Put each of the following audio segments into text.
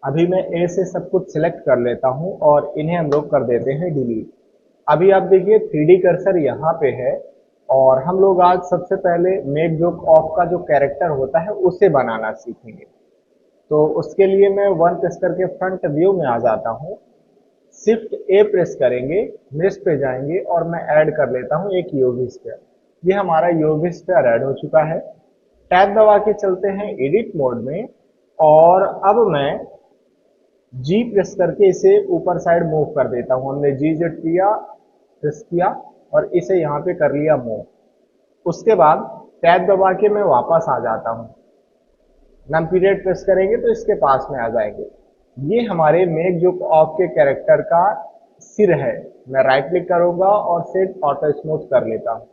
अभी मैं ए से सब कुछ सिलेक्ट कर लेता हूँ और इन्हें हम लोग कर देते हैं डिलीट। अभी आप देखिए 3D कर्सर यहाँ पे है और हम लोग आज सबसे पहले मेक जोक ऑफ का जो कैरेक्टर होता है उसे बनाना सीखेंगे। तो उसके लिए मैं वन प्रेस करके फ्रंट व्यू में आ जाता हूँ। शिफ्ट ए प्रेस करेंगे, मेश पे जाएंगे और मैं ऐड कर लेता हूँ एक यूवी स्फीयर। ये हमारा यूवी स्फीयर ऐड हो चुका है। टैब दबा के चलते हैं एडिट मोड में और अब मैं जी प्रेस करके इसे ऊपर साइड मूव कर देता हूँ। हमने जी जेड किया, प्रेस किया और इसे यहाँ पे कर लिया मूव। उसके बाद टैब दबा के मैं वापस आ जाता हूँ। नम पीरियड प्रेस करेंगे तो इसके पास में आ जाएंगे। ये हमारे मेक जोक ऑफ के कैरेक्टर का सिर है। मैं राइट क्लिक करूंगा और सेट ऑटो स्मूथ कर लेता हूँ।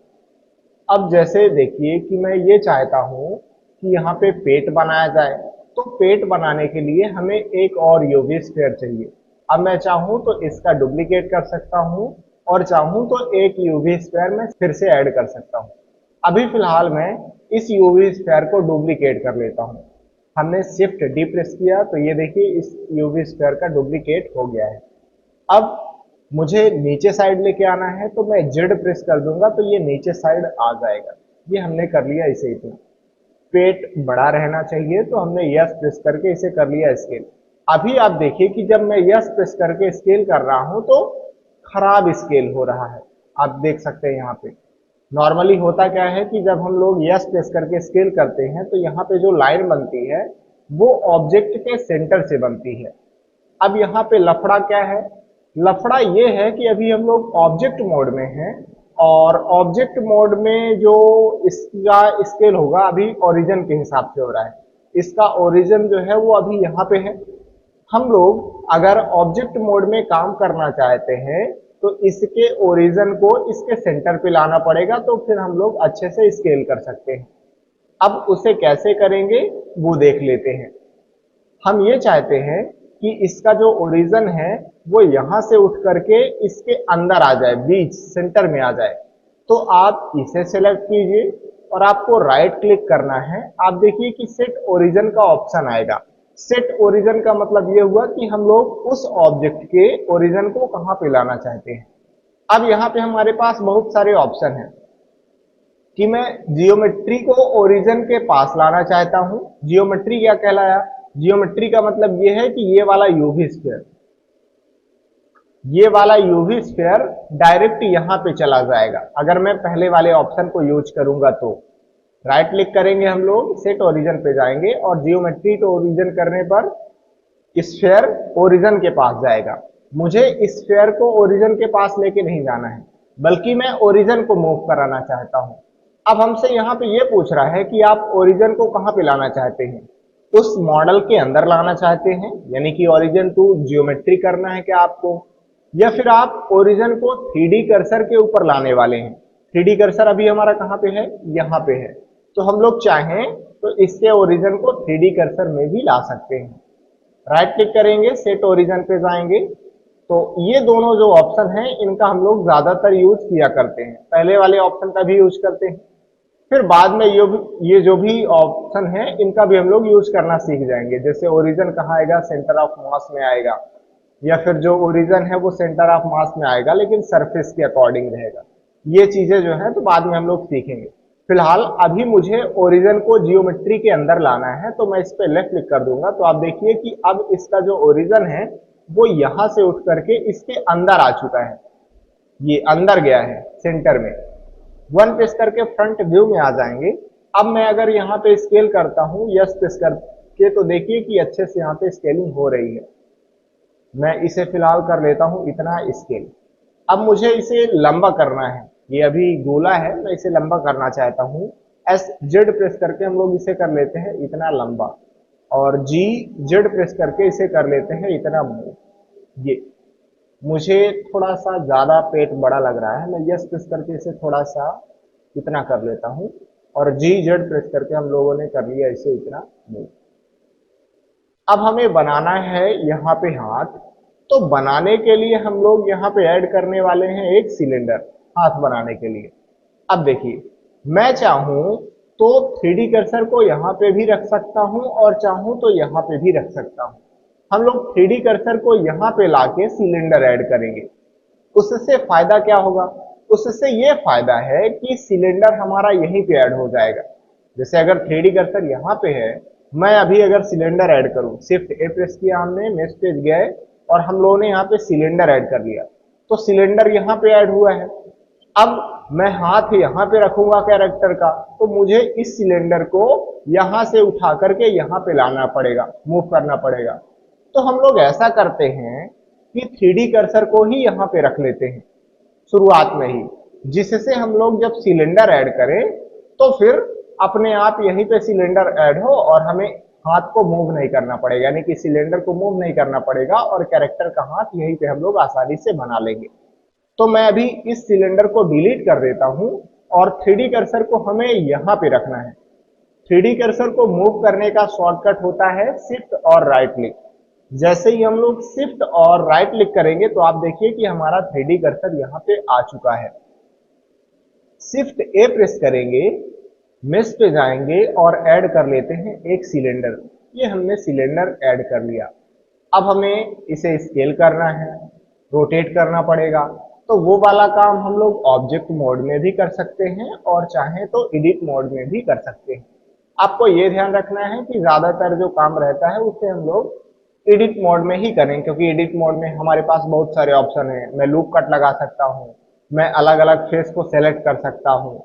अब जैसे देखिए कि मैं ये चाहता हूँ कि यहाँ पे पेट बनाया जाए, तो पेट बनाने के लिए हमें एक और यूवी स्फीयर चाहिए। अब मैं चाहूँ तो इसका डुप्लीकेट कर सकता हूँ और चाहूँ तो एक यूवी स्फीयर में फिर से ऐड कर सकता हूँ। अभी फिलहाल मैं इस यूवी स्फीयर को डुप्लीकेट कर लेता हूँ। हमने शिफ्ट डी प्रेस किया तो ये देखिए इस यूवी स्फीयर का डुप्लीकेट हो गया है। अब मुझे नीचे साइड लेके आना है तो मैं जेड प्रेस कर दूंगा तो ये नीचे साइड आ जाएगा। ये हमने कर लिया इसे इतना। पेट बड़ा रहना चाहिए तो हमने यस प्रेस करके इसे कर लिया स्केल। अभी आप देखिए कि जब मैं यस प्रेस करके स्केल कर रहा हूं तो खराब स्केल हो रहा है। आप देख सकते हैं यहाँ पे नॉर्मली होता क्या है कि जब हम लोग यस प्रेस करके स्केल करते हैं तो यहाँ पे जो लाइन बनती है वो ऑब्जेक्ट के सेंटर से बनती है। अब यहाँ पे लफड़ा क्या है? लफड़ा ये है कि अभी हम लोग ऑब्जेक्ट मोड में हैं और ऑब्जेक्ट मोड में जो इसका स्केल होगा अभी ओरिजिन के हिसाब से हो रहा है। इसका ओरिजिन जो है वो अभी यहाँ पे है। हम लोग अगर ऑब्जेक्ट मोड में काम करना चाहते हैं तो इसके ओरिजिन को इसके सेंटर पे लाना पड़ेगा, तो फिर हम लोग अच्छे से स्केल कर सकते हैं। अब उसे कैसे करेंगे वो देख लेते हैं। हम ये चाहते हैं कि इसका जो ओरिजिन है वो यहां से उठ करके इसके अंदर आ जाए, बीच सेंटर में आ जाए। तो आप इसे सेलेक्ट कीजिए और आपको राइट क्लिक करना है। आप देखिए कि सेट ओरिजिन का ऑप्शन आएगा। सेट ओरिजिन का मतलब ये हुआ कि हम लोग उस ऑब्जेक्ट के ओरिजिन को कहां पे लाना चाहते हैं। अब यहाँ पे हमारे पास बहुत सारे ऑप्शन हैं कि मैं जियोमेट्री को ओरिजिन के पास लाना चाहता हूं। जियोमेट्री क्या कहलाया? जियोमेट्री का मतलब यह है कि ये वाला यूवी स्फीयर डायरेक्ट यहां पे चला जाएगा अगर मैं पहले वाले ऑप्शन को यूज करूंगा तो। राइट क्लिक करेंगे हम लोग, सेट ओरिजिन पे जाएंगे और जियोमेट्री टू ओरिजिन करने पर स्फीयर ओरिजिन के पास जाएगा। मुझे स्फीयर को ओरिजिन के पास लेके नहीं जाना है, बल्कि मैं ओरिजिन को मूव कराना चाहता हूं। अब हमसे यहाँ पे ये पूछ रहा है कि आप ओरिजिन को कहां पे लाना चाहते हैं। उस मॉडल के अंदर लाना चाहते हैं, यानी कि ओरिजिन टू जियोमेट्री करना है क्या आपको, या फिर आप ओरिजिन को 3D कर्सर के ऊपर लाने वाले हैं। 3D कर्सर अभी हमारा कहां पे है? यहाँ पे है। तो हम लोग चाहें तो इसके ओरिजिन को 3D कर्सर में भी ला सकते हैं। राइट क्लिक करेंगे, सेट ओरिजिन पे जाएंगे। तो ये दोनों जो ऑप्शन हैं इनका हम लोग ज्यादातर यूज किया करते हैं। पहले वाले ऑप्शन का भी यूज करते हैं, फिर बाद में ये जो भी ऑप्शन है इनका भी हम लोग यूज करना सीख जाएंगे। जैसे ओरिजिन कहाँ आएगा? सेंटर ऑफ मास में आएगा, या फिर जो ओरिजिन है वो सेंटर ऑफ मास में आएगा लेकिन सरफेस के अकॉर्डिंग रहेगा। ये चीजें जो है तो बाद में हम लोग सीखेंगे। फिलहाल अभी मुझे ओरिजिन को जियोमेट्री के अंदर लाना है तो मैं इस पर लेफ्ट क्लिक कर दूंगा। तो आप देखिए कि अब इसका जो ओरिजिन है वो यहां से उठ करके इसके अंदर आ चुका है। ये अंदर गया है सेंटर में। वन प्रेस करके फ्रंट व्यू में आ जाएंगे। अब मैं अगर यहाँ पे स्केल करता हूँ यस प्रेस करके तो देखिए कि अच्छे से यहाँ पे स्केलिंग हो रही है। मैं इसे फिलहाल कर लेता हूँ इतना स्केल। अब मुझे इसे लंबा करना है। ये अभी गोला है, मैं इसे लंबा करना चाहता हूँ। एस जेड प्रेस करके हम लोग इसे कर लेते हैं इतना लंबा, और जी जेड प्रेस करके इसे कर लेते हैं इतना मूव। ये मुझे थोड़ा सा ज्यादा पेट बड़ा लग रहा है, मैं यस प्रेस करके इसे थोड़ा सा इतना कर लेता हूँ और जी जेड प्रेस करके हम लोगों ने कर लिया इसे इतना मूव। अब हमें बनाना है यहाँ पे हाथ। तो बनाने के लिए हम लोग यहाँ पे ऐड करने वाले हैं एक सिलेंडर हाथ बनाने के लिए। अब देखिए, मैं चाहूं तो 3D कर्सर को यहाँ पे भी रख सकता हूं और चाहूं तो यहाँ पे भी रख सकता हूं। हम लोग 3D कर्सर को यहाँ पे लाके सिलेंडर ऐड करेंगे। उससे फायदा क्या होगा? उससे ये फायदा है कि सिलेंडर हमारा यहीं पे ऐड हो जाएगा। जैसे अगर 3D कर्सर यहाँ पे है, मैं अभी अगर सिलेंडर ऐड करूं, शिफ्ट ए प्रेस किया हमने, नेक्स्ट पेज गए और हम लोगों ने यहाँ पे सिलेंडर ऐड कर लिया, तो सिलेंडर यहाँ पे ऐड हुआ है। अब मैं हाथ यहाँ पे रखूंगा कैरेक्टर का, तो मुझे इस सिलेंडर को यहाँ से उठा करके यहाँ पे लाना पड़ेगा, मूव करना पड़ेगा। तो हम लोग ऐसा करते हैं कि 3D कर्सर को ही यहाँ पे रख लेते हैं शुरुआत में ही, जिससे हम लोग जब सिलेंडर ऐड करें तो फिर अपने आप यहीं पे सिलेंडर ऐड हो और हमें हाथ को मूव नहीं करना पड़ेगा, यानी कि सिलेंडर को मूव नहीं करना पड़ेगा और कैरेक्टर का हाथ यहीं पे हम लोग आसानी से बना लेंगे। तो मैं अभी इस सिलेंडर को डिलीट कर देता हूं और 3D कर्सर को हमें यहां पे रखना है। 3D कर्सर को मूव करने का शॉर्टकट होता है शिफ्ट और राइट क्लिक। जैसे ही हम लोग शिफ्ट और राइट क्लिक करेंगे तो आप देखिए कि हमारा 3D कर्सर यहाँ पे आ चुका है। शिफ्ट ए प्रेस करेंगे, मेश पे जाएंगे और ऐड कर लेते हैं एक सिलेंडर। ये हमने सिलेंडर ऐड कर लिया। अब हमें इसे स्केल करना है, रोटेट करना पड़ेगा। तो वो वाला काम हम लोग ऑब्जेक्ट मोड में भी कर सकते हैं और चाहें तो एडिट मोड में भी कर सकते हैं। आपको ये ध्यान रखना है कि ज्यादातर जो काम रहता है उसे हम लोग एडिट मोड में ही करें, क्योंकि एडिट मोड में हमारे पास बहुत सारे ऑप्शन हैं। मैं लूप कट लगा सकता हूँ, मैं अलग अलग फेस को सेलेक्ट कर सकता हूँ।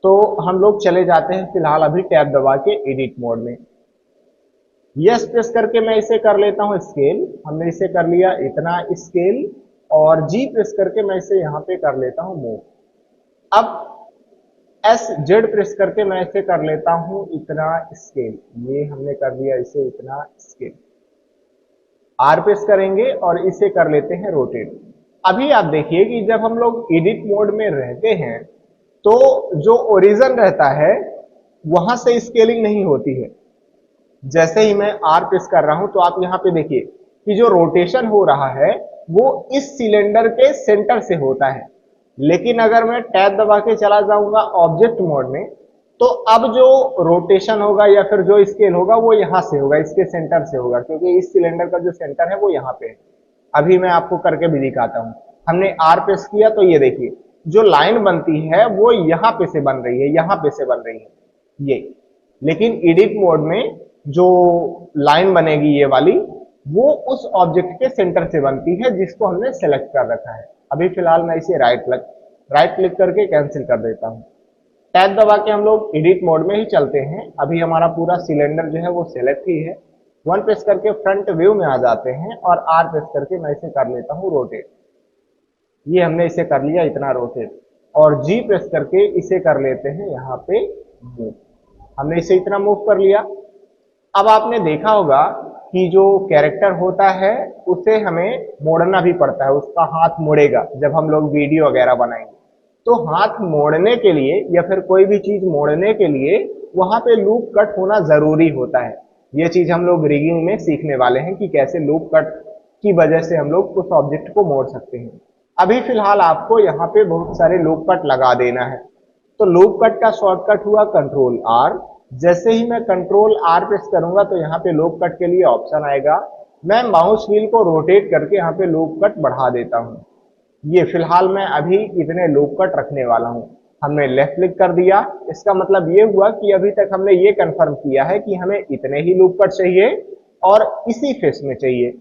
तो हम लोग चले जाते हैं फिलहाल अभी टैब दबा के एडिट मोड में। यस प्रेस करके मैं इसे कर लेता हूँ स्केल। हमने इसे कर लिया इतना स्केल, और जी प्रेस करके मैं इसे यहाँ पे कर लेता हूँ मूव। अब एस जेड प्रेस करके मैं इसे कर लेता हूँ इतना स्केल। ये हमने कर लिया इसे इतना स्केल। आर प्रेस करेंगे और इसे कर लेते हैं रोटेट। अभी आप देखिए कि जब हम लोग एडिट मोड में रहते हैं तो जो ओरिजिन रहता है वहां से स्केलिंग नहीं होती है। जैसे ही मैं आर प्रेस कर रहा हूं तो आप यहां पे देखिए कि जो रोटेशन हो रहा है वो इस सिलेंडर के सेंटर से होता है। लेकिन अगर मैं टैब दबा के चला जाऊंगा ऑब्जेक्ट मोड में, तो अब जो रोटेशन होगा या फिर जो स्केल होगा वो यहां से होगा, इसके सेंटर से होगा, क्योंकि इस सिलेंडर का जो सेंटर है वो यहाँ पे है। अभी मैं आपको करके भी दिखाता हूं। हमने आर प्रेस किया तो ये देखिए जो लाइन बनती है वो यहाँ पे से बन रही है, यहाँ पे से बन रही है ये। लेकिन एडिट मोड में जो लाइन बनेगी ये वाली, वो उस ऑब्जेक्ट के सेंटर से बनती है जिसको हमने सेलेक्ट कर रखा है। अभी फिलहाल मैं इसे राइट क्लिक करके कैंसिल कर देता हूं। टैब दबा के हम लोग एडिट मोड में ही चलते हैं। अभी हमारा पूरा सिलेंडर जो है वो सेलेक्ट ही है। वन प्रेस करके फ्रंट व्यू में आ जाते हैं और आर प्रेस करके मैं इसे कर लेता हूं रोटेट। ये हमने इसे कर लिया इतना रोटेट, और जी प्रेस करके इसे कर लेते हैं यहाँ पे मूव। हमने इसे इतना मूव कर लिया। अब आपने देखा होगा कि जो कैरेक्टर होता है उसे हमें मोड़ना भी पड़ता है, उसका हाथ मुड़ेगा जब हम लोग वीडियो वगैरह बनाएंगे। तो हाथ मोड़ने के लिए या फिर कोई भी चीज मोड़ने के लिए वहां पे लूप कट होना जरूरी होता है। ये चीज हम लोग रिगिंग में सीखने वाले हैं कि कैसे लूप कट की वजह से हम लोग उस ऑब्जेक्ट को मोड़ सकते हैं। अभी फिलहाल आपको यहाँ पे बहुत सारे लूप कट लगा देना है। तो लूप कट का शॉर्टकट हुआ कंट्रोल आर। जैसे ही मैं कंट्रोल आर प्रेस करूंगा तो यहाँ पे लूप कट के लिए ऑप्शन आएगा। मैं माउस व्हील को रोटेट करके यहाँ पे लूप कट बढ़ा देता हूँ। ये फिलहाल मैं अभी इतने लूप कट रखने वाला हूँ। हमने लेफ्ट क्लिक कर दिया, इसका मतलब ये हुआ कि अभी तक हमने ये कंफर्म किया है कि हमें इतने ही लूप कट चाहिए और इसी फेस में चाहिए।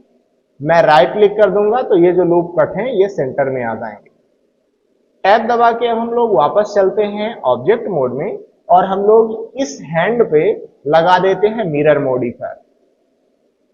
मैं राइट क्लिक कर दूंगा तो ये जो लूप कट हैं ये सेंटर में आ जाएंगे। टैब दबा के अब हम लोग वापस चलते हैं ऑब्जेक्ट मोड में और हम लोग इस हैंड पे लगा देते हैं मिरर मॉडिफायर।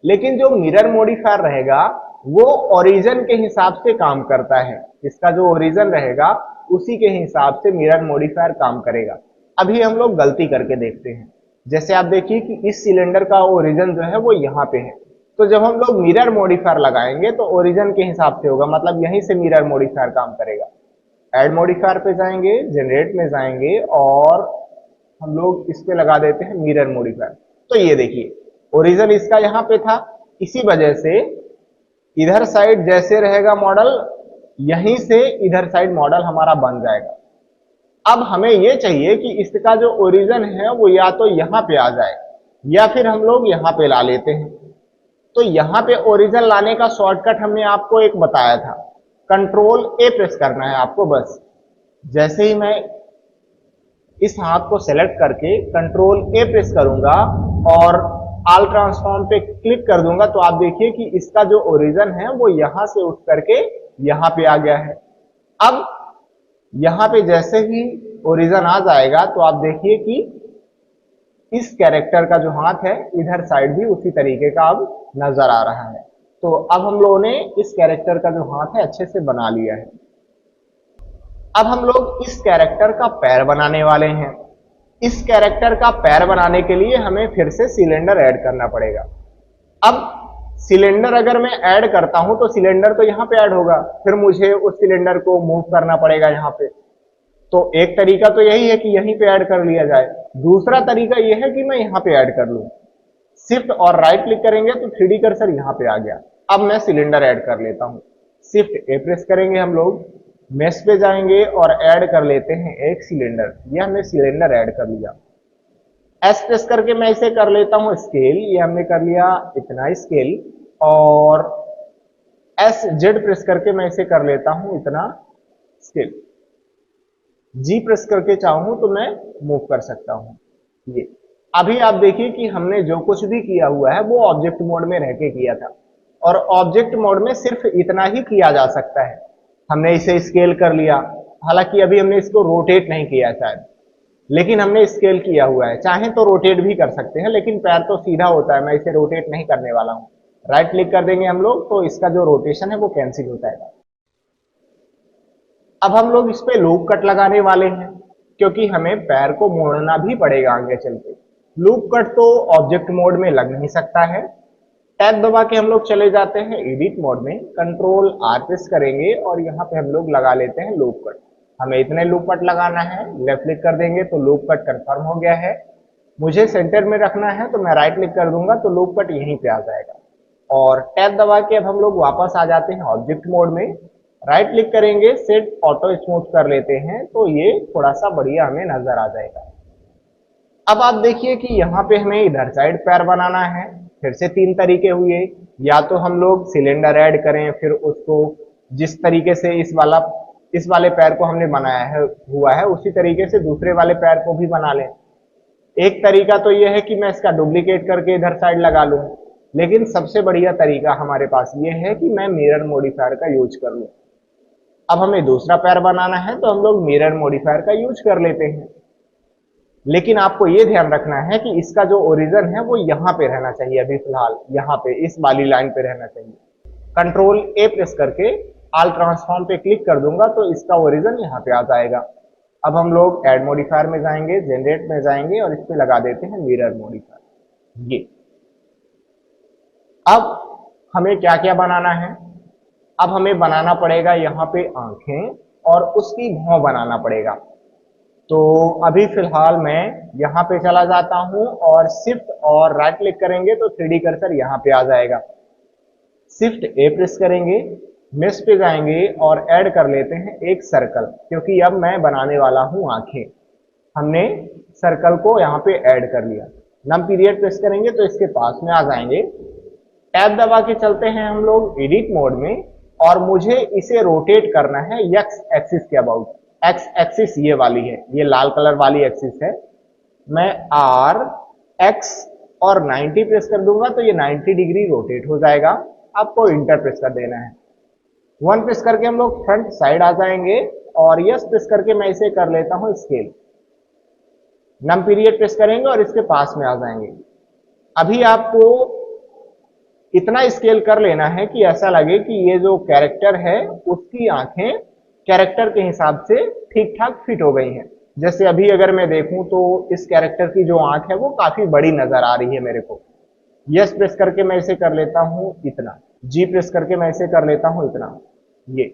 लेकिन जो मिरर मॉडिफायर रहेगा वो ओरिजिन के हिसाब से काम करता है। इसका जो ओरिजिन रहेगा उसी के हिसाब से मिरर मॉडिफायर काम करेगा। अभी हम लोग गलती करके देखते हैं। जैसे आप देखिए कि इस सिलेंडर का ओरिजिन जो है वो यहाँ पे है, तो जब हम लोग मिरर मॉडिफायर लगाएंगे तो ओरिजिन के हिसाब से होगा, मतलब यहीं से मिरर मॉडिफायर काम करेगा। ऐड मॉडिफायर पे जाएंगे, जनरेट में जाएंगे और हम लोग इस पे लगा देते हैं मिरर मॉडिफायर। तो ये देखिए ओरिजिन इसका यहाँ पे था, इसी वजह से इधर साइड जैसे रहेगा मॉडल, यहीं से इधर साइड मॉडल हमारा बन जाएगा। अब हमें ये चाहिए कि इसका जो ओरिजिन है वो या तो यहाँ पे आ जाए या फिर हम लोग यहाँ पे ला लेते हैं। तो यहां पे ओरिजिन लाने का शॉर्टकट हमने आपको एक बताया था, कंट्रोल ए प्रेस करना है आपको बस। जैसे ही मैं इस हाथ को सेलेक्ट करके कंट्रोल ए प्रेस करूंगा और ऑल ट्रांसफॉर्म पे क्लिक कर दूंगा तो आप देखिए कि इसका जो ओरिजिन है वो यहां से उठ करके यहां पे आ गया है। अब यहां पे जैसे ही ओरिजिन आ जाएगा तो आप देखिए कि इस कैरेक्टर का जो हाथ है इधर साइड भी उसी तरीके का अब नजर आ रहा है। तो अब हम लोगों ने इस कैरेक्टर का जो हाथ है अच्छे से बना लिया है। अब हम लोग इस कैरेक्टर का पैर बनाने वाले हैं। इस कैरेक्टर का पैर बनाने के लिए हमें फिर से सिलेंडर ऐड करना पड़ेगा। अब सिलेंडर अगर मैं ऐड करता हूं तो सिलेंडर तो यहां पे ऐड होगा, फिर मुझे उस सिलेंडर को मूव करना पड़ेगा यहां पे। तो एक तरीका तो यही है कि यहीं पे ऐड कर लिया जाए। दूसरा तरीका यह है कि मैं यहां पे ऐड कर लूं। शिफ्ट और राइट क्लिक करेंगे तो 3D कर्सर यहां पे आ गया। अब मैं सिलेंडर ऐड कर लेता हूं। शिफ्ट ए प्रेस करेंगे हम लोग, मेश पे जाएंगे और ऐड कर लेते हैं एक सिलेंडर। ये हमने सिलेंडर ऐड कर लिया। एस प्रेस करके मैं इसे कर लेता हूं स्केल, ये हमने कर लिया इतना स्केल। और एस जेड प्रेस करके मैं इसे कर लेता हूं इतना स्केल। जी प्रेस करके चाहूं तो मैं मूव कर सकता हूं। ये अभी आप देखिए कि हमने जो कुछ भी किया हुआ है वो ऑब्जेक्ट मोड में रह के किया था, और ऑब्जेक्ट मोड में सिर्फ इतना ही किया जा सकता है। हमने इसे स्केल कर लिया, हालांकि अभी हमने इसको रोटेट नहीं किया शायद, लेकिन हमने स्केल किया हुआ है। चाहे तो रोटेट भी कर सकते हैं, लेकिन पैर तो सीधा होता है, मैं इसे रोटेट नहीं करने वाला हूं। राइट क्लिक कर देंगे हम लोग तो इसका जो रोटेशन है वो कैंसिल हो जाएगा। अब हम लोग इस पे लूप कट लगाने वाले हैं, क्योंकि हमें पैर को मोड़ना भी पड़ेगा आगे चल के। लूप कट तो ऑब्जेक्ट मोड में लग नहीं सकता है। टैब दबा के हम लोग चले जाते हैं एडिट मोड में, कंट्रोल आर प्रेस करेंगे और यहाँ पे हम लोग लगा लेते हैं लूप कट। हमें इतने लूप कट लगाना है, लेफ्ट क्लिक कर देंगे तो लूप कट कंफर्म हो गया है। मुझे सेंटर में रखना है तो मैं राइट क्लिक कर दूंगा तो लूप कट यहीं पे आ जाएगा। और टैब दबा के अब हम लोग वापस आ जाते हैं ऑब्जेक्ट मोड में, राइट क्लिक करेंगे, सेट ऑटो स्मूथ कर लेते हैं तो ये थोड़ा सा बढ़िया हमें नजर आ जाएगा। अब आप देखिए कि यहाँ पे हमें इधर साइड पैर बनाना है। फिर से तीन तरीके हुए, या तो हम लोग सिलेंडर ऐड करें, फिर उसको जिस तरीके से इस वाले पैर को हमने बनाया है हुआ है उसी तरीके से दूसरे वाले पैर को भी बना लें। एक तरीका तो यह है कि मैं इसका डुप्लीकेट करके इधर साइड लगा लूं, लेकिन सबसे बढ़िया तरीका हमारे पास यह है कि मैं मिरर मॉडिफायर का यूज कर लूं। अब हमें दूसरा पैर बनाना है तो हम लोग मिरर मॉडिफायर का यूज कर लेते हैं, लेकिन आपको यह ध्यान रखना है कि इसका जो ओरिजिन है वो यहां पे रहना चाहिए। अभी फिलहाल यहां पे इस वाली लाइन पे रहना चाहिए। कंट्रोल ए प्रेस करके ऑल ट्रांसफॉर्म पे क्लिक कर दूंगा तो इसका ओरिजिन यहाँ पे आ जाएगा। अब हम लोग ऐड मॉडिफायर में जाएंगे, जनरेट में जाएंगे और इस पे लगा देते हैं मिरर मॉडिफायर। ये अब हमें क्या क्या बनाना है? अब हमें बनाना पड़ेगा यहाँ पे आंखें और उसकी भौं बनाना पड़ेगा। तो अभी फिलहाल मैं यहाँ पे चला जाता हूं और शिफ्ट और राइट क्लिक करेंगे तो 3D कर्सर यहाँ पे आ जाएगा। शिफ्ट ए प्रेस करेंगे, मेश पे जाएंगे और ऐड कर लेते हैं एक सर्कल, क्योंकि अब मैं बनाने वाला हूं आंखें। हमने सर्कल को यहाँ पे ऐड कर लिया। नम पीरियड प्रेस करेंगे तो इसके पास में आ जाएंगे। टैब दबा के चलते हैं हम लोग एडिट मोड में और मुझे इसे रोटेट करना है एक्स एक्सिस के अबाउट। एक्स एक्सिस ये वाली है, ये लाल कलर वाली एक्सिस है। मैं आर एक्स और 90 प्रेस कर दूंगा तो ये 90 डिग्री रोटेट हो जाएगा। आपको इंटर प्रेस कर देना है। 1 प्रेस करके हम लोग फ्रंट साइड आ जाएंगे और यस प्रेस करके मैं इसे कर लेता हूं स्केल। नम पीरियड प्रेस करेंगे और इसके पास में आ जाएंगे। अभी आपको इतना स्केल कर लेना है कि ऐसा लगे कि ये जो कैरेक्टर है उसकी आंखें कैरेक्टर के हिसाब से ठीक ठाक फिट हो गई हैं। जैसे अभी अगर मैं देखूं तो इस कैरेक्टर की जो आंख है वो काफी बड़ी नजर आ रही है मेरे को। यस प्रेस करके मैं इसे कर लेता हूं इतना, जी प्रेस करके मैं इसे कर लेता हूं इतना। ये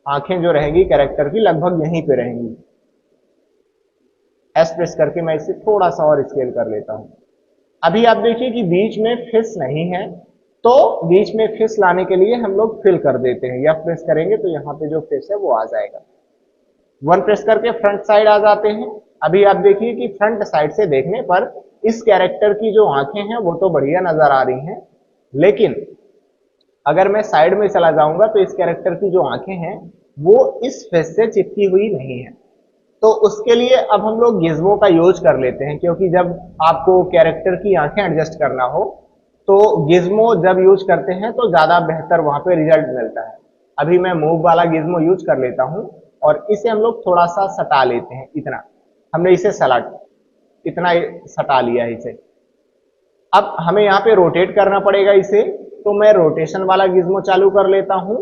आंखें जो रहेंगी कैरेक्टर की लगभग यहीं पे रहेंगी। एस प्रेस करके मैं इसे थोड़ा सा और स्केल कर लेता हूं। अभी आप देखिए कि बीच में फिश नहीं है, तो बीच में फिश लाने के लिए हम लोग फिल कर देते हैं। या प्रेस करेंगे तो यहाँ पे जो फिश है वो आ जाएगा। 1 प्रेस करके फ्रंट साइड आ जाते हैं। अभी आप देखिए कि फ्रंट साइड से देखने पर इस कैरेक्टर की जो आंखें हैं वो तो बढ़िया नजर आ रही हैं, लेकिन अगर मैं साइड में चला जाऊंगा तो इस कैरेक्टर की जो आंखें हैं वो इस फेस से चिपकी हुई नहीं है। तो उसके लिए अब हम लोग गिज्मो का यूज कर लेते हैं, क्योंकि जब आपको कैरेक्टर की आंखें एडजस्ट करना हो तो गिज्मो जब यूज करते हैं तो ज्यादा बेहतर वहां पे रिजल्ट मिलता है। अभी मैं मूव वाला गिज्मो यूज कर लेता हूं और इसे हम लोग थोड़ा सा सटा लेते हैं। इतना हमने इसे सलाट इतना सटा लिया है इसे। अब हमें यहाँ पे रोटेट करना पड़ेगा इसे, तो मैं रोटेशन वाला गिज्मो चालू कर लेता हूं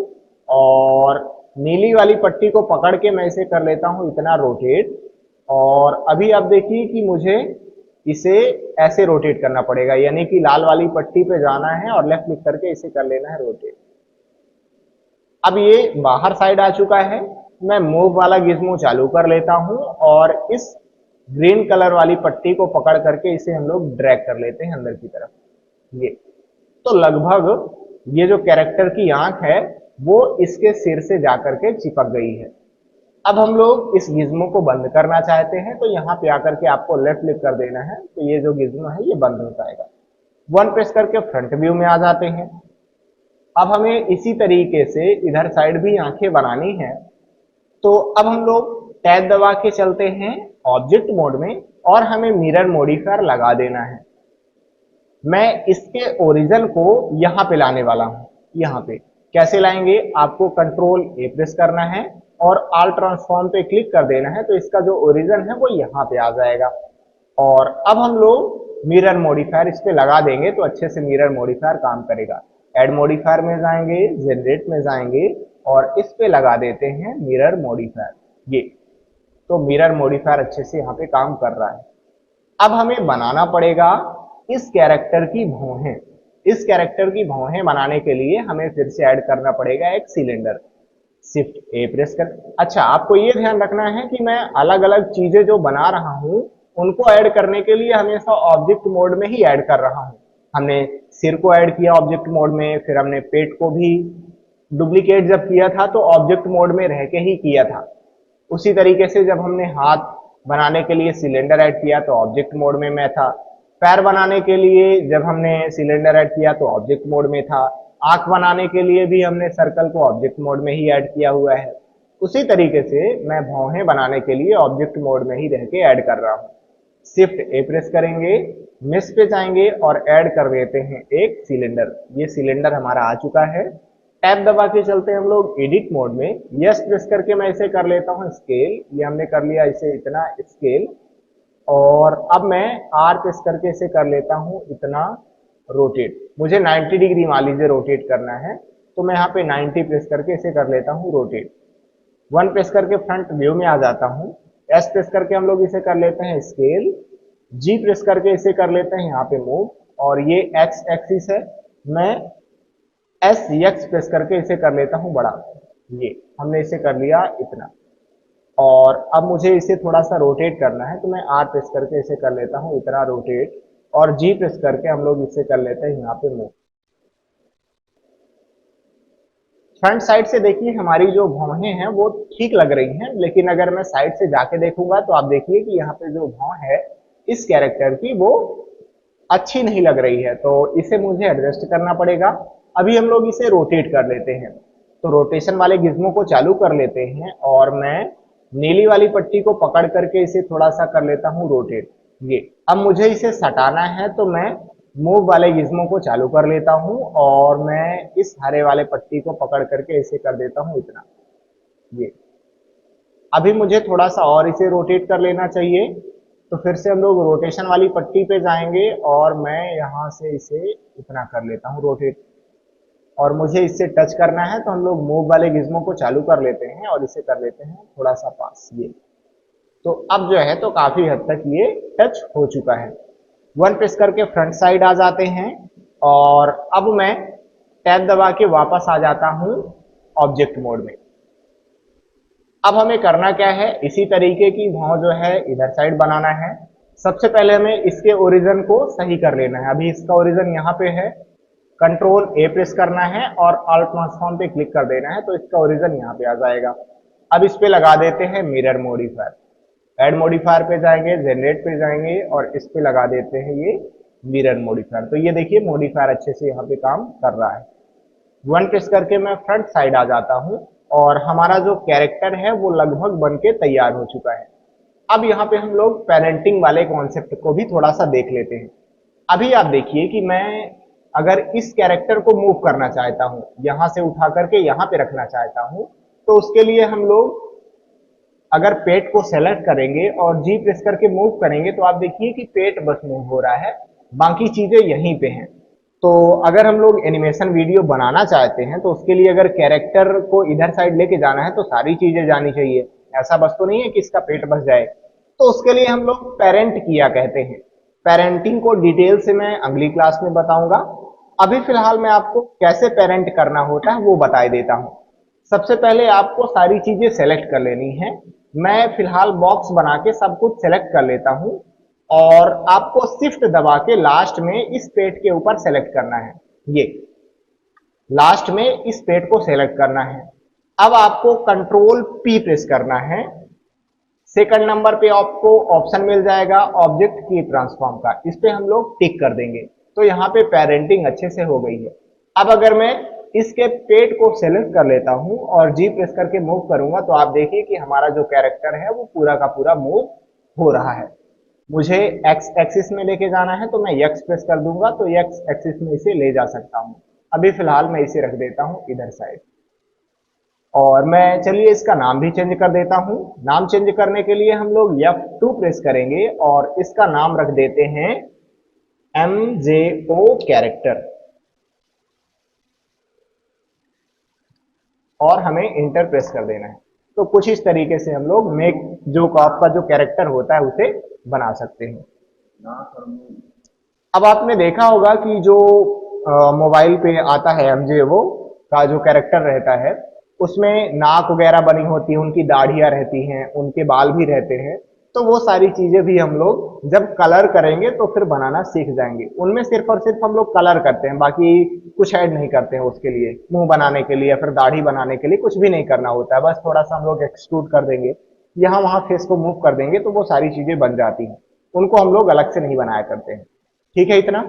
और नीली वाली पट्टी को पकड़ के मैं इसे कर लेता हूं इतना रोटेट। और अभी आप देखिए कि मुझे इसे ऐसे रोटेट करना पड़ेगा, यानी कि लाल वाली पट्टी पे जाना है और लेफ्ट क्लिक करके इसे कर लेना है रोटेट। अब ये बाहर साइड आ चुका है। मैं मूव वाला गिज्मो चालू कर लेता हूं और इस ग्रीन कलर वाली पट्टी को पकड़ करके इसे हम लोग ड्रैग कर लेते हैं अंदर की तरफ। ये तो लगभग ये जो कैरेक्टर की आंख है वो इसके सिर से जाकर के चिपक गई है। अब हम लोग इस गिज्मो को बंद करना चाहते हैं, तो यहाँ पे आकर के आपको लेफ्ट क्लिक कर देना है, तो ये जो गिज्मो है ये बंद हो जाएगा। वन प्रेस करके फ्रंट व्यू में आ जाते हैं। अब हमें इसी तरीके से इधर साइड भी आंखें बनानी है, तो अब हम लोग टैब दबा के चलते हैं ऑब्जेक्ट मोड में और हमें मिरर मॉडिफायर लगा देना है। मैं इसके ओरिजिन को यहां पे लाने वाला हूं। यहां पे कैसे लाएंगे, आपको कंट्रोल ए प्रेस करना है और ऑल ट्रांसफॉर्म पे क्लिक कर देना है, तो इसका जो ओरिजिन है वो यहां पे आ जाएगा। और अब हम लोग मिरर मॉडिफायर इस पे लगा देंगे तो अच्छे से मिरर मॉडिफायर काम करेगा। ऐड मॉडिफायर में जाएंगे, जनरेट में जाएंगे और इस पे लगा देते हैं मिरर मॉडिफायर। ये तो मिरर मॉडिफायर अच्छे से यहाँ पे काम कर रहा है। अब हमें बनाना पड़ेगा इस कैरेक्टर की भौहें। इस कैरेक्टर की भौहें बनाने के लिए हमें फिर से ऐड करना पड़ेगा एक सिलेंडर। शिफ्ट ए प्रेस कर। अच्छा, आपको ये ध्यान रखना है कि मैं अलग अलग चीजें जो बना रहा हूं उनको ऐड करने के लिए हमेशा ऑब्जेक्ट मोड में ही ऐड कर रहा हूं। हमने सिर को ऐड किया ऑब्जेक्ट मोड में, फिर हमने पेट को भी डुप्लीकेट जब किया था तो ऑब्जेक्ट मोड में रह के ही किया था। उसी तरीके से जब हमने हाथ बनाने के लिए सिलेंडर ऐड किया तो ऑब्जेक्ट मोड में मैं था। पैर बनाने के लिए जब हमने सिलेंडर ऐड किया तो ऑब्जेक्ट मोड में था। आंख बनाने के लिए भी हमने सर्कल को ऑब्जेक्ट मोड में ही ऐड किया हुआ है। उसी तरीके से मैं भौहें बनाने के लिए ऑब्जेक्ट मोड में ही रह के ऐड कर रहा हूं। शिफ्ट ए प्रेस करेंगे, मिस पे जाएंगे और ऐड कर देते हैं एक सिलेंडर। ये सिलेंडर हमारा आ चुका है। टैब दबा के चलते हैं हम लोग एडिट मोड में। यस प्रेस करके मैं इसे कर लेता हूं स्केल। ये हमने कर लिया इसे इतना स्केल। और अब मैं आर प्रेस करके इसे कर लेता हूं इतना रोटेट। मुझे 90 डिग्री मान लीजिए रोटेट करना है, तो मैं यहाँ पे 90 प्रेस करके इसे कर लेता हूं रोटेट। वन प्रेस करके फ्रंट व्यू में आ जाता हूं। एस प्रेस करके हम लोग इसे कर लेते हैं स्केल। जी प्रेस करके इसे कर लेते हैं यहाँ पे मूव। और ये एक्स एक्सिस है, मैं एस एक्स प्रेस करके इसे कर लेता हूं बड़ा। ये हमने इसे कर लिया इतना। और अब मुझे इसे थोड़ा सा रोटेट करना है, तो मैं आर प्रेस करके इसे कर लेता हूं इतना रोटेट। और जी प्रेस करके हम लोग इसे कर लेते हैं यहाँ पे मूव। फ्रंट साइड से देखिए हमारी जो भौहें हैं वो ठीक लग रही हैं, लेकिन अगर मैं साइड से जाके देखूंगा तो आप देखिए कि यहाँ पे जो भौं है इस कैरेक्टर की वो अच्छी नहीं लग रही है, तो इसे मुझे एडजस्ट करना पड़ेगा। अभी हम लोग इसे रोटेट कर लेते हैं, तो रोटेशन वाले गिज्मो को चालू कर लेते हैं और मैं नीली वाली पट्टी को पकड़ करके इसे थोड़ा सा कर लेता हूं रोटेट। ये अब मुझे इसे सटाना है, तो मैं मूव वाले गिज्मो को चालू कर लेता हूं और मैं इस हरे वाले पट्टी को पकड़ करके इसे कर देता हूं इतना। ये अभी मुझे थोड़ा सा और इसे रोटेट कर लेना चाहिए, तो फिर से हम लोग रोटेशन वाली पट्टी पे जाएंगे और मैं यहां से इसे इतना कर लेता हूं रोटेट। और मुझे इससे टच करना है, तो हम लोग मूव वाले गिज्मो को चालू कर लेते हैं और इसे कर लेते हैं थोड़ा सा पास। ये तो अब जो है तो काफी हद तक ये टच हो चुका है। वन प्रेस करके फ्रंट साइड आ जाते हैं और अब मैं टैब दबा के वापस आ जाता हूं ऑब्जेक्ट मोड में। अब हमें करना क्या है, इसी तरीके की भौं जो है इधर साइड बनाना है। सबसे पहले हमें इसके ओरिजिन को सही कर लेना है। अभी इसका ओरिजिन यहाँ पे है, कंट्रोल ए प्रेस करना है और ऑल ट्रांसफॉर्म पे क्लिक कर देना है, तो इसका ओरिजिन यहाँ पे आ जाएगा। अब इस पे लगा देते हैं मिरर मॉडिफायर। ऐड मॉडिफायर पे जाएंगे, जनरेट पे जाएंगे और इस पे लगा देते हैं ये मिरर मॉडिफायर। तो ये देखिए मॉडिफायर अच्छे से यहाँ पे काम कर रहा है। वन प्रेस करके मैं फ्रंट साइड आ जाता हूँ और हमारा जो कैरेक्टर है वो लगभग बन के तैयार हो चुका है। अब यहाँ पे हम लोग पेरेंटिंग वाले कॉन्सेप्ट को भी थोड़ा सा देख लेते हैं। अभी आप देखिए कि मैं अगर इस कैरेक्टर को मूव करना चाहता हूँ, यहाँ से उठा करके यहाँ पे रखना चाहता हूँ, तो उसके लिए हम लोग अगर पेट को सेलेक्ट करेंगे और जी प्रेस करके मूव करेंगे तो आप देखिए कि पेट बस मूव हो रहा है, बाकी चीजें यहीं पे हैं। तो अगर हम लोग एनिमेशन वीडियो बनाना चाहते हैं तो उसके लिए अगर कैरेक्टर को इधर साइड लेके जाना है तो सारी चीजें जानी चाहिए, ऐसा बस तो नहीं है कि इसका पेट बस जाए। तो उसके लिए हम लोग पेरेंट किया कहते हैं। पेरेंटिंग को डिटेल से मैं अगली क्लास में बताऊंगा। अभी फिलहाल मैं आपको कैसे पेरेंट करना होता है वो बता देता हूँ। सबसे पहले आपको सारी चीजें सेलेक्ट कर लेनी है। मैं फिलहाल बॉक्स बना के सब कुछ सेलेक्ट कर लेता हूं और आपको शिफ्ट दबा के लास्ट में इस पेट के ऊपर सेलेक्ट करना है। ये लास्ट में इस पेट को सेलेक्ट करना है। अब आपको कंट्रोल पी प्रेस करना है। सेकंड नंबर पे आपको ऑप्शन मिल जाएगा ऑब्जेक्ट की ट्रांसफॉर्म का, इस पे हम लोग टिक कर देंगे। तो यहाँ पे पेरेंटिंग अच्छे से हो गई है। अब अगर मैं इसके पेट को सेलेक्ट कर लेता हूं और जी प्रेस करके मूव करूंगा तो आप देखिए कि हमारा जो कैरेक्टर है वो पूरा का पूरा मूव हो रहा है। मुझे एक्स एक्सिस में लेके जाना है तो मैं यक्स प्रेस कर दूंगा तो यक्स एक्सिस में इसे ले जा सकता हूं। अभी फिलहाल मैं इसे रख देता हूं इधर साइड। और मैं चलिए इसका नाम भी चेंज कर देता हूं। नाम चेंज करने के लिए हम लोग F2 प्रेस करेंगे और इसका नाम रख देते हैं MJO कैरेक्टर और हमें इंटर प्रेस कर देना है। तो कुछ इस तरीके से हम लोग मेक जो आपका जो कैरेक्टर होता है उसे बना सकते हैं। अब आपने देखा होगा कि जो मोबाइल पे आता है MJO का जो कैरेक्टर रहता है उसमें नाक वगैरह बनी होती है, उनकी दाढ़ियां रहती हैं, उनके बाल भी रहते हैं। तो वो सारी चीजें भी हम लोग जब कलर करेंगे तो फिर बनाना सीख जाएंगे। उनमें सिर्फ और सिर्फ हम लोग कलर करते हैं, बाकी कुछ ऐड नहीं करते हैं उसके लिए। मुंह बनाने के लिए या फिर दाढ़ी बनाने के लिए कुछ भी नहीं करना होता है, बस थोड़ा सा हम लोग एक्सट्रूड कर देंगे, यहाँ वहां फेस को मूव कर देंगे तो वो सारी चीजें बन जाती हैं। उनको हम लोग अलग से नहीं बनाया करते हैं। ठीक है इतना।